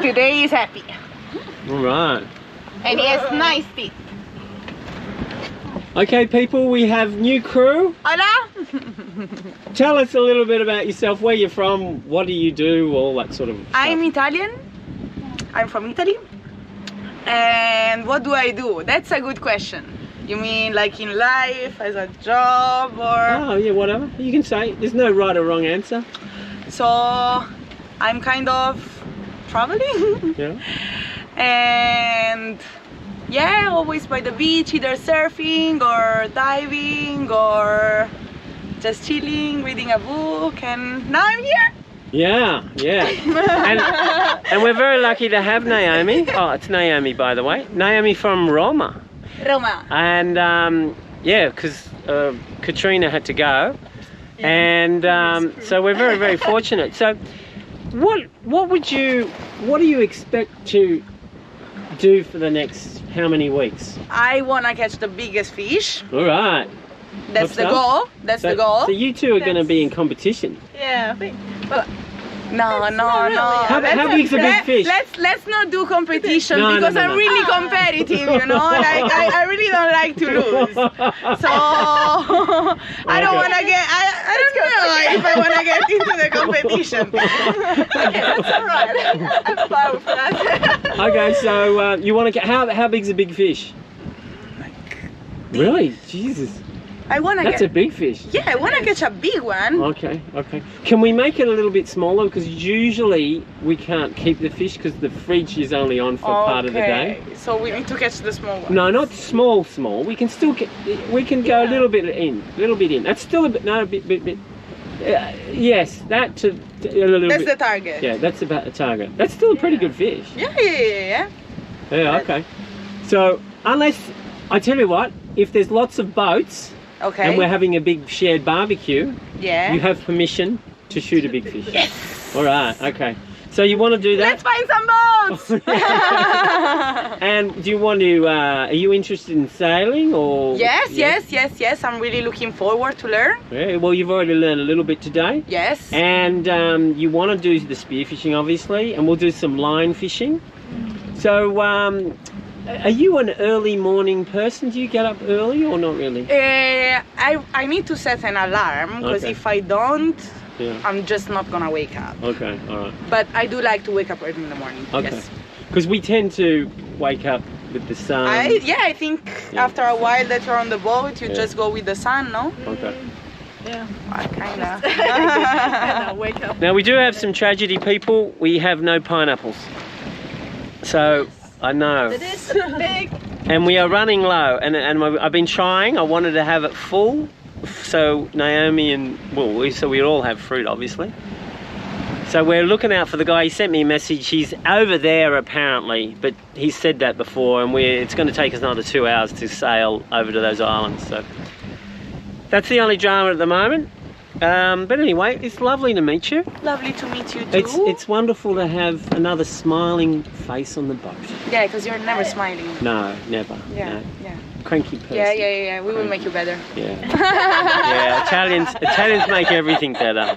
Today he's happy. All right. And he has nice teeth. Okay, people, we have new crew. Hola! Tell us a little bit about yourself, where you're from, what do you do, all that sort of stuff. I'm Italian. I'm from Italy. And what do I do? That's a good question. You mean like in life, as a job, or? Oh, yeah, whatever. You can say. There's no right or wrong answer. So, I'm kind of traveling. Yeah. And yeah, always by the beach, either surfing or diving or just chilling, reading a book, and now I'm here. Yeah, yeah. and we're very lucky to have Naomi. Oh, it's Naomi, by the way. Naomi from Roma. Roma. And yeah, because Katrina had to go. And so we're very, very fortunate. So what do you expect to do for the next how many weeks? I want to catch the biggest fish. All right. That's the goal. That's the goal. So you two are going to be in competition. Yeah, I think. Well, no. How big's a big fish? Let's not do competition No, because no. I'm really competitive, you know. Like I really don't like to lose. So I don't want to get. I don't know if I want to get into the competition. Okay, that's alright. I'm fine with that. Okay, so you want to get how big's a big fish? Really? Jesus. I want to That's a big fish. Yeah, I want to catch a big one. Okay. Can we make it a little bit smaller? Because usually we can't keep the fish because the fridge is only on for part of the day. So we need to catch the small one. No, not small. We can still get. We can go a little bit in. That's still a bit. No, a bit. Yes, that to a little bit. That's the target. Yeah, that's about the target. That's still a pretty good fish. Yeah. Yeah. Okay. So unless I tell you what, if there's lots of boats. Okay. And we're having a big shared barbecue. Yeah. You have permission to shoot a big fish. Yes. All right. Okay. So you want to do that? Let's find some boats. And do you want to? Are you interested in sailing or? Yes. I'm really looking forward to learn. Yeah. Well, you've already learned a little bit today. Yes. And you want to do the spearfishing, obviously, and we'll do some line fishing. So. Are you an early morning person? Do you get up early or not really? I need to set an alarm because if I don't, I'm just not gonna wake up. Okay, all right. But I do like to wake up early in the morning. Okay. Because we tend to wake up with the sun. I think after a while that you're on the boat, you just go with the sun, no? Okay. Yeah, I kinda wake up. Now we do have some tragedy, people. We have no pineapples. So. I know. It is big. And we are running low, and I've been trying. I wanted to have it full, so Naomi and so we all have fruit, obviously. So we're looking out for the guy. He sent me a message. He's over there apparently, but he said that before, and it's going to take us another 2 hours to sail over to those islands. So that's the only drama at the moment. But anyway, it's lovely to meet you. Lovely to meet you too. It's wonderful to have another smiling face on the boat. Yeah, because you're never smiling. No, never. Yeah. Cranky person. Yeah. We will make you better. Yeah. Yeah. Italians make everything better.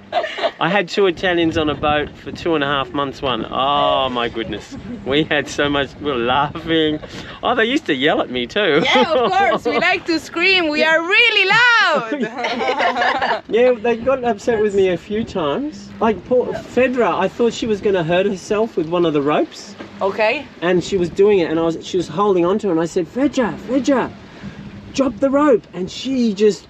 I had 2 Italians on a boat for 2.5 months. Oh my goodness, we had so much. We were laughing. Oh, they used to yell at me too. Yeah, of course. We like to scream. We are really loud. Yeah, they got upset with me a few times. Like poor Fedra, I thought she was going to hurt herself with one of the ropes. Okay. And she was doing it, and she was holding onto it, and I said, Fedra, drop the rope, and she just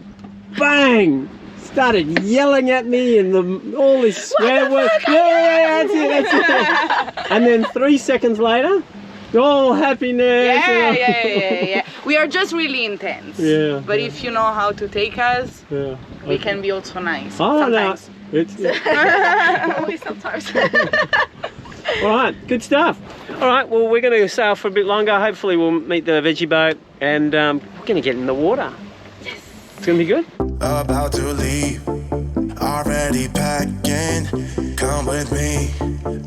bang started yelling at me and all this swear words. Yeah, that's it. And then 3 seconds later, all happiness. Yeah. We are just really intense. Yeah. But if you know how to take us, we can be also nice. Sometimes. Only sometimes. All right, good stuff. All right, well, we're going to sail for a bit longer. Hopefully we'll meet the veggie boat, and we're going to get in the water. Yes. It's going to be good. About to leave, already packing. Come with me,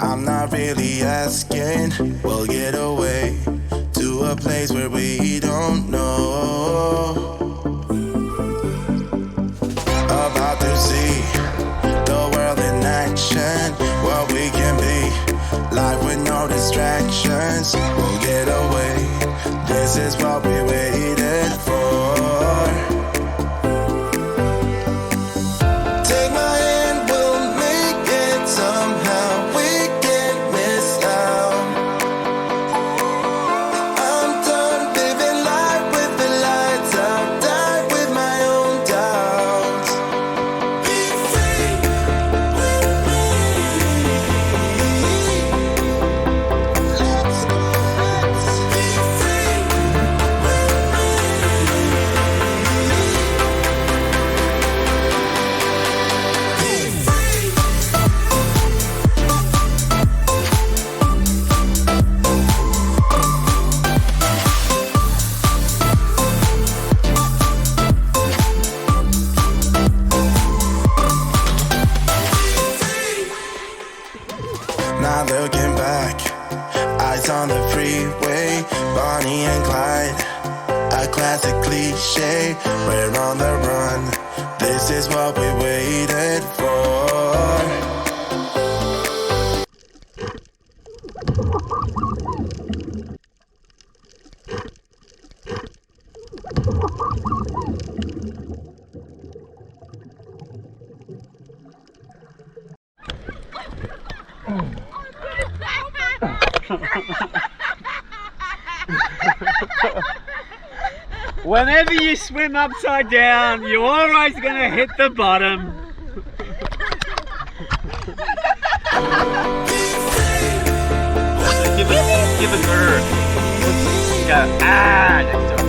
I'm not really asking. We'll get away to a place where we don't know. About to see the world in action, what we can be. Life with no This is what we waited for. Take my hand, we'll make it somehow. We can't miss out. I'm done living life with the lights out. Die with my own doubts. Be free with me. Let's be free Not looking back, eyes on the freeway, Bonnie and Clyde, a classic cliche. We're on the run, this is what we waited for. Whenever you swim upside down, you're always going to hit the bottom. Give a bird. Go, ah, next time.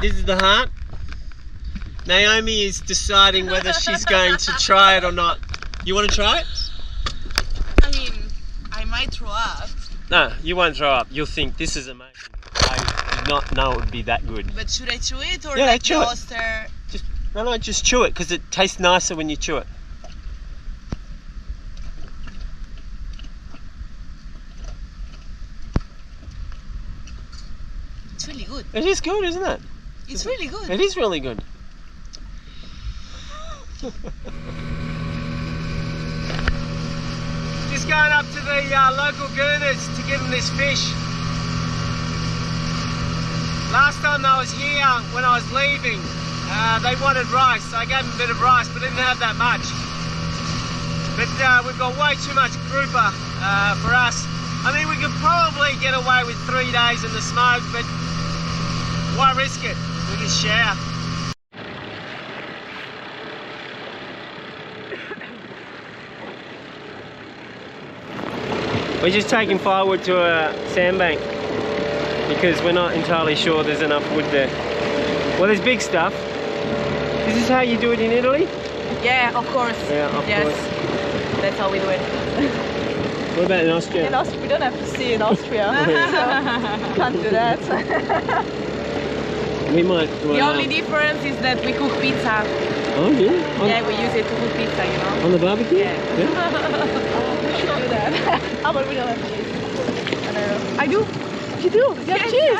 This is the heart. Naomi is deciding whether she's going to try it or not. You want to try it? I mean, I might throw up, No, you won't throw up. You'll think this is amazing. I did not know it would be that good. but should I chew it or Yeah, like chew it. the oyster? No, just chew it because it tastes nicer when you chew it. It's really good. It is good, isn't it? It's really good. It is really good. Just going up to the local gooners to give them this fish. Last time I was here, when I was leaving, they wanted rice, so I gave them a bit of rice, but didn't have that much. But we've got way too much grouper for us. I mean, we could probably get away with 3 days in the smoke, but why risk it? We can share. We're just taking firewood to a sandbank because we're not entirely sure there's enough wood there. Well, there's big stuff. This is how you do it in Italy? Yeah, of course. Yeah, of course. That's how we do it. What about in Austria? In Austria, we don't have to see in Austria, so can't do that. We might. Well, The only difference is that we cook pizza. Oh, yeah? Yeah, we use it to cook pizza, you know. On the barbecue? Yeah. We should do that. Oh, but we don't have cheese. I don't know. I do. You do? You have cheese?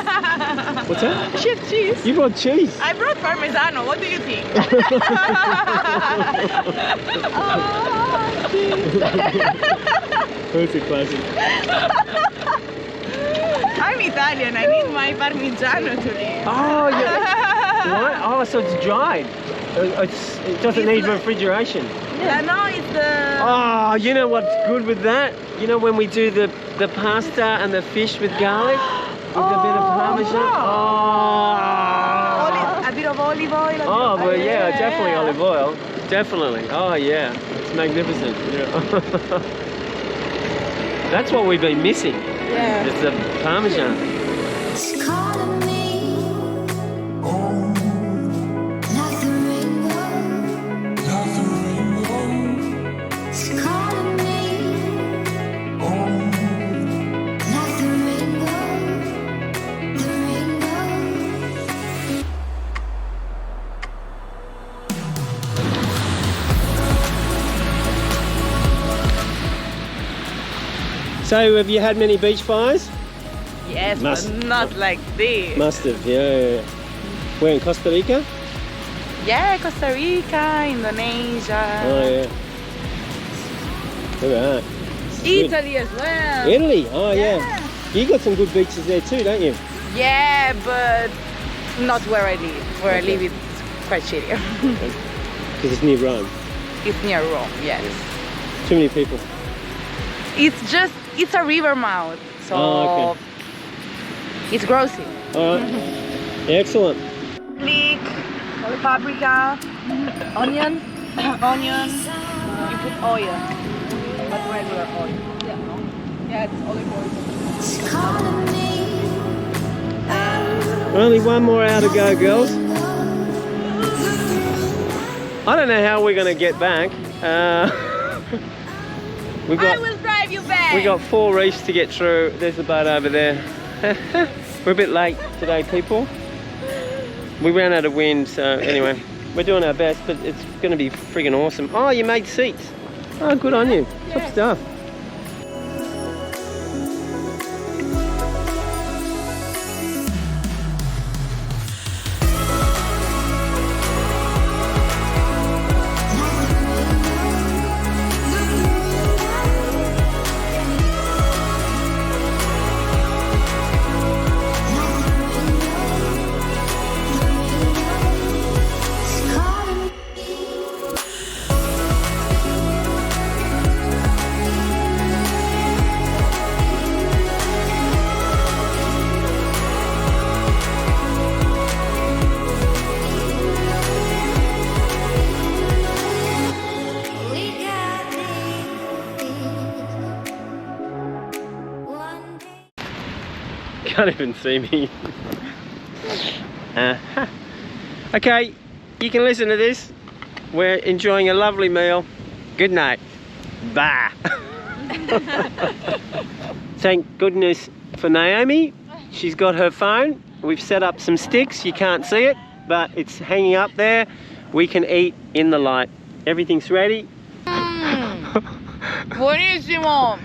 What's that? She has cheese. You brought cheese. I brought Parmesano. What do you think? That's a classic. I'm Italian. I need my Parmigiano to live. Oh, yeah. What? Oh, so it's dried. It doesn't need refrigeration. Yeah, no, it's the... Oh, you know what's good with that? You know when we do the pasta and the fish with garlic? With a bit of Parmesan? Oh! A bit of olive oil. Oh, but yeah, definitely olive oil. Definitely. Oh, yeah. It's magnificent. Yeah. That's what we've been missing. Yeah. It's the Parmesan. It's calling me. Oh, So have you had many beach fires? Yes, Must- but not like this. Must have, yeah. Where, in Costa Rica? Yeah, Costa Rica, Indonesia, Oh yeah. Look at that. Italy as well. Italy, oh yeah. You got some good beaches there too, don't you? Yeah, but not where I live. Where I live, it's quite shitty. Because it's near Rome. It's near Rome, yes. Too many people. It's a river mouth, so Oh, it's grossy. Alright. Excellent. Garlic, paprika, onion, you put oil, but regular oil. Yeah, it's olive oil. Only one more hour to go, girls. I don't know how we're going to get back. I will drive you back. We got 4 reefs to get through. There's the boat over there. We're a bit late today, people. We ran out of wind, so anyway, we're doing our best, but it's going to be friggin' awesome. Oh, you made seats. Oh, good on you. Top stuff. Can't even see me. Okay, you can listen to this. We're enjoying a lovely meal. Good night. Bye. Thank goodness for Naomi. She's got her phone. We've set up some sticks. You can't see it, but it's hanging up there. We can eat in the light. Everything's ready. Buonissimo.